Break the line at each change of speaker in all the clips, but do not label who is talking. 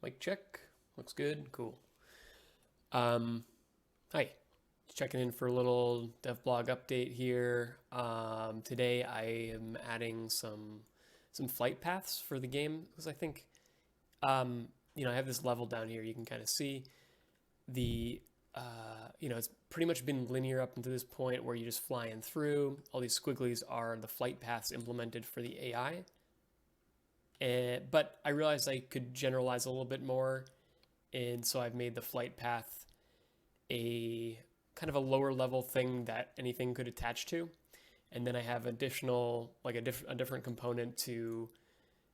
Mic check. Looks good. Cool. Hi. Just checking in for a little dev blog update here. Today I am adding some flight paths for the game because I think I have this level down here. You can kind of see the it's pretty much been linear up until this point where you're just flying through. All these squigglies are the flight paths implemented for the AI. But I realized I could generalize a little bit more, and so I've made the flight path a kind of a lower level thing that anything could attach to, and then I have additional like a different component to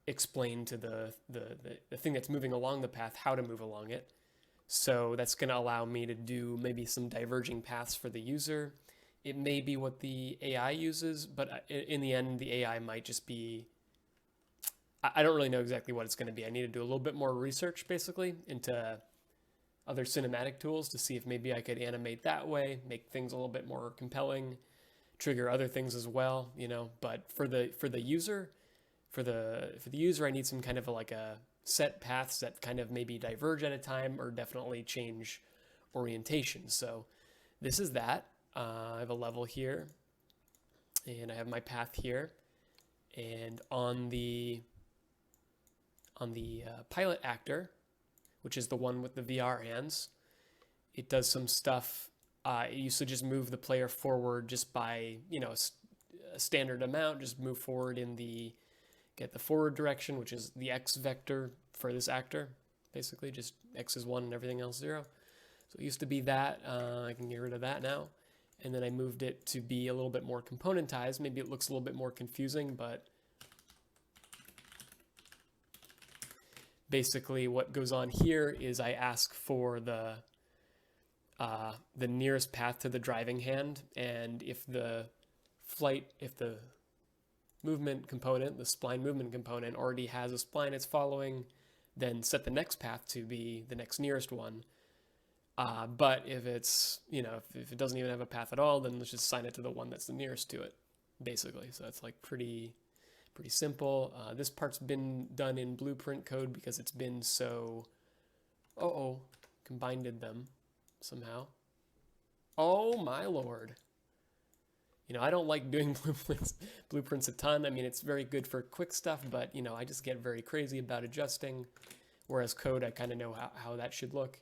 explain to the thing that's moving along the path how to move along it. So that's going to allow me to do maybe some diverging paths for the user. It may be what the AI uses, but in the end, the AI might just be. I don't really know exactly what it's going to be. I need to do a little bit more research, basically, into other cinematic tools to see if maybe I could animate that way, make things a little bit more compelling, trigger other things as well, But for the user, I need some kind of like a set paths that kind of maybe diverge at a time or definitely change orientation. So this is that. I have a level here, and I have my path here, and on the pilot actor, which is the one with the VR hands, it does some stuff. It used to just move the player forward just by, a standard amount, just move forward get the forward direction, which is the X vector for this actor. Basically, just X is 1 and everything else 0. So it used to be that. I can get rid of that now. And then I moved it to be a little bit more componentized. Maybe it looks a little bit more confusing, but basically what goes on here is I ask for the nearest path to the driving hand, and if the movement component, the spline movement component, already has a spline it's following, then set the next path to be the next nearest one. But if it's, if it doesn't even have a path at all, then let's just assign it to the one that's the nearest to it, basically. So that's like pretty simple. This part's been done in Blueprint code because it's been so, combined them somehow. Oh my lord. I don't like doing blueprints a ton. I mean, it's very good for quick stuff, but I just get very crazy about adjusting. Whereas code, I kind of know how that should look.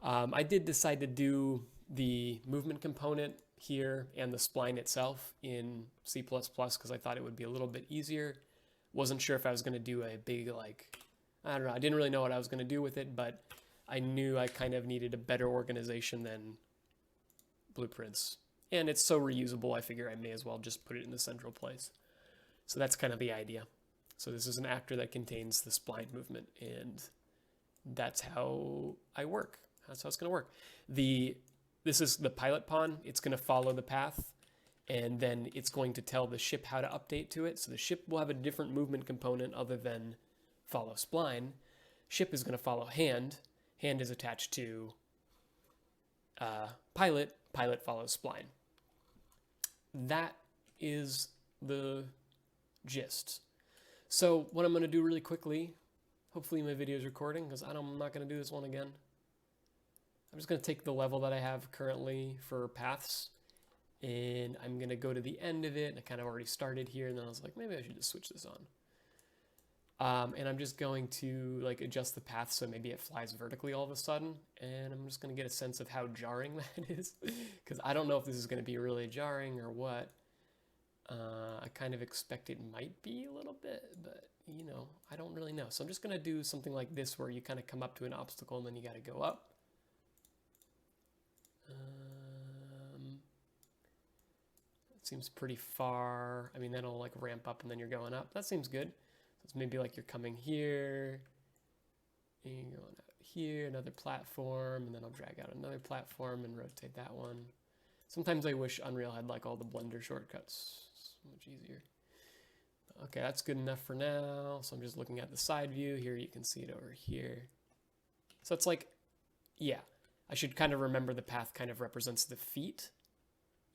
I did decide to do the movement component here and the spline itself in C++ because I thought it would be a little bit easier. Wasn't sure if I was going to do a big, I don't know. I didn't really know what I was going to do with it, but I knew I kind of needed a better organization than blueprints. And it's so reusable, I figure I may as well just put it in the central place. So that's kind of the idea. So this is an actor that contains the spline movement, and that's how I work. That's how it's going to work. This is the pilot pawn. It's going to follow the path, and then it's going to tell the ship how to update to it. So the ship will have a different movement component other than follow spline. Ship is going to follow hand. Hand is attached to pilot. Pilot follows spline. That is the gist. So what I'm going to do really quickly, hopefully my video is recording because I'm not going to do this one again. I'm just going to take the level that I have currently for paths, and I'm going to go to the end of it. I kind of already started here, and then I was like, maybe I should just switch this on. And I'm just going to adjust the path so maybe it flies vertically all of a sudden, and I'm just going to get a sense of how jarring that is, because I don't know if this is going to be really jarring or what. I kind of expect it might be a little bit, but I don't really know. So I'm just going to do something like this where you kind of come up to an obstacle and then you got to go up. It seems pretty far. I mean, that'll ramp up and then you're going up. That seems good. So it's maybe you're coming here and you're going out here, another platform, and then I'll drag out another platform and rotate that one. Sometimes I wish Unreal had all the Blender shortcuts. It's much easier. Okay, that's good enough for now. So I'm just looking at the side view here. You can see it over here. So it's yeah, I should kind of remember the path kind of represents the feet.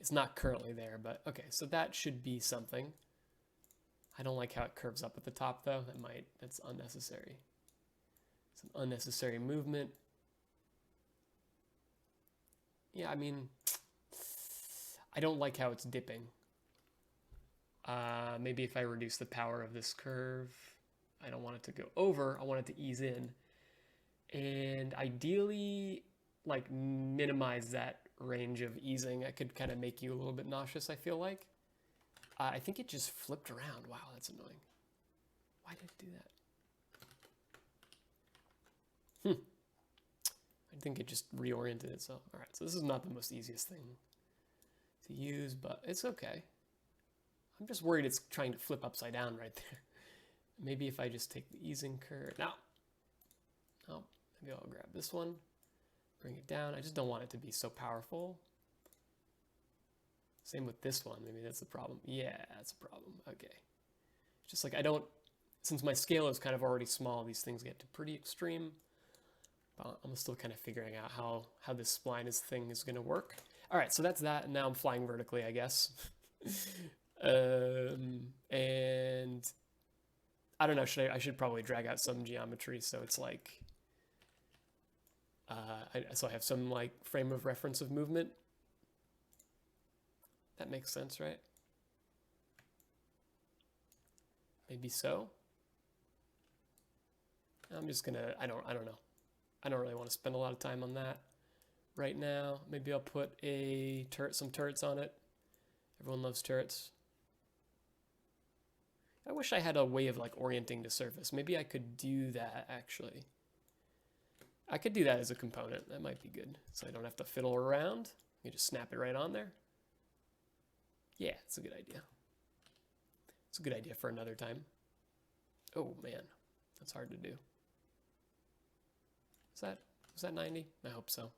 It's not currently there, but okay, so that should be something. I don't like how it curves up at the top though. That's unnecessary. It's an unnecessary movement. Yeah, I mean, I don't like how it's dipping. Maybe if I reduce the power of this curve, I don't want it to go over, I want it to ease in. And ideally, like, minimize that range of easing. I could kind of make you a little bit nauseous, I feel like. I think it just flipped around. Wow, that's annoying. Why did it do that? I think it just reoriented itself. All right, so this is not the most easiest thing to use, but it's okay. I'm just worried it's trying to flip upside down right there. Maybe if I just take the easing curve. No, maybe I'll grab this one, bring it down. I just don't want it to be so powerful. Same with this one. Maybe that's the problem. Yeah, that's a problem. Okay. It's just like I don't, since my scale is kind of already small, these things get to pretty extreme. But I'm still kind of figuring out how this spline thing is going to work. All right, so that's that. And now I'm flying vertically, I guess. And I don't know, I should probably drag out some geometry so it's like, so I have some like frame of reference of movement. That makes sense, right? Maybe so. I'm just gonna, I don't know. I don't really want to spend a lot of time on that right now. Maybe I'll put some turrets on it. Everyone loves turrets. I wish I had a way of like orienting the surface. Maybe I could do that actually. I could do that as a component. That might be good. So I don't have to fiddle around. You just snap it right on there. Yeah, it's a good idea. It's a good idea for another time. Oh man, that's hard to do. Was that 90? I hope so.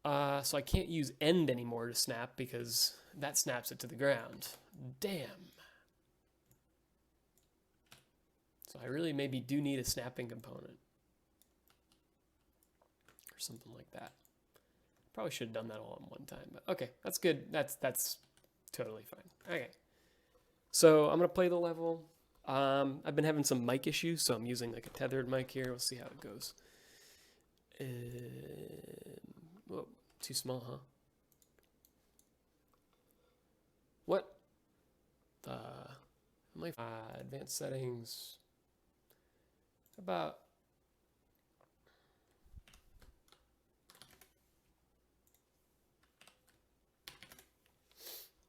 So I can't use end anymore to snap because that snaps it to the ground. Damn. So I really maybe do need a snapping component. Or something like that. Probably should have done that all in one time, but okay, that's good. That's totally fine. Okay. So I'm gonna play the level. I've been having some mic issues, so I'm using like a tethered mic here. We'll see how it goes. Whoa, too small, huh? What? My advanced settings. About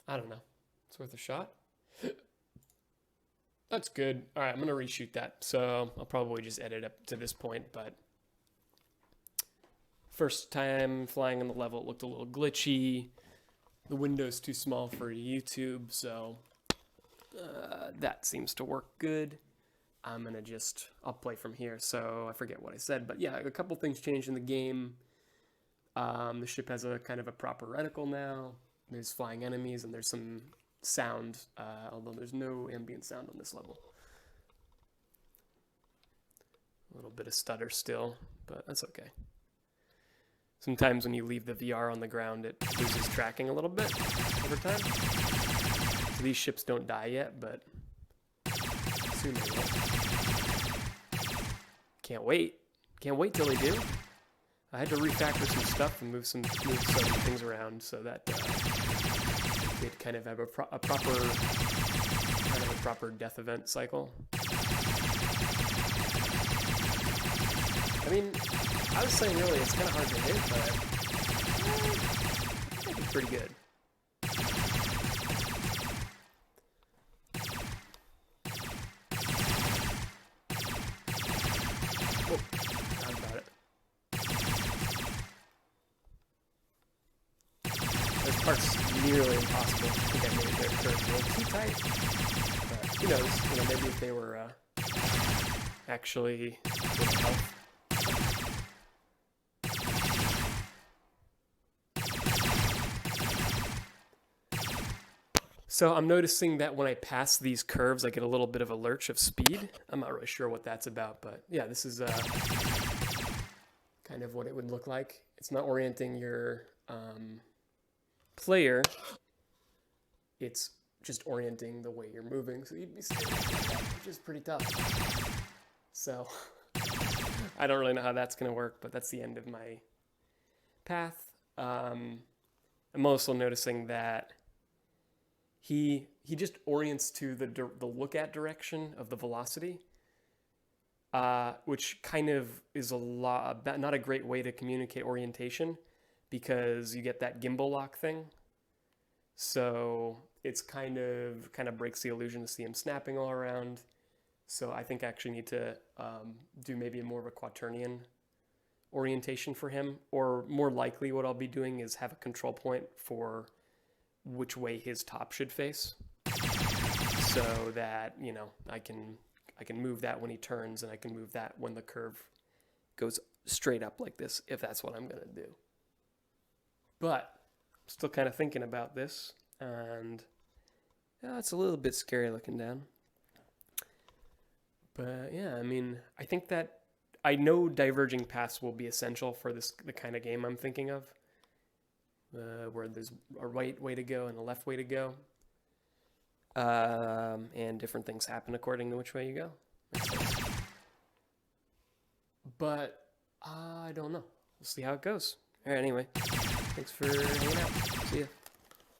I don't know. It's worth a shot. That's good. All right, I'm going to reshoot that. So I'll probably just edit up to this point, but first time flying on the level, it looked a little glitchy. The window's too small for YouTube, so that seems to work good. I'm going to I'll play from here, so I forget what I said, but yeah, a couple things changed in the game. The ship has a kind of a proper reticle now. There's flying enemies, and there's some sound, although there's no ambient sound on this level. A little bit of stutter still, but that's okay. Sometimes when you leave the VR on the ground, it loses tracking a little bit over time. So these ships don't die yet, but soon they will. Can't wait. Can't wait till they do. I had to refactor some stuff and move some things around so that it kind of have a proper death event cycle. I mean, I was saying earlier it's kind of hard to hit, but I think it's pretty good. Whoa, forgot about it. This part's nearly impossible. I think I made their curve a little too tight. But who knows? You know, maybe if they were actually good health. So I'm noticing that when I pass these curves, I get a little bit of a lurch of speed. I'm not really sure what that's about, but yeah, this is kind of what it would look like. It's not orienting your player. It's just orienting the way you're moving, so you'd be stuck, which is pretty tough. So I don't really know how that's going to work, but that's the end of my path. I'm also noticing that he just orients to the look at direction of the velocity, which kind of is not a great way to communicate orientation, because you get that gimbal lock thing. So it's kind of breaks the illusion to see him snapping all around. So I think I actually need to do maybe more of a quaternion orientation for him, or more likely what I'll be doing is have a control point for which way his top should face, so that, you know, I can move that when he turns, and I can move that when the curve goes straight up like this, if that's what I'm gonna do. But I'm still kind of thinking about this, and yeah, it's a little bit scary looking down. But yeah, I mean, I think that I know diverging paths will be essential for the kind of game I'm thinking of, where there's a right way to go and a left way to go, and different things happen according to which way you go. But I don't know. We'll see how it goes. All right, anyway, thanks for hanging out. See ya.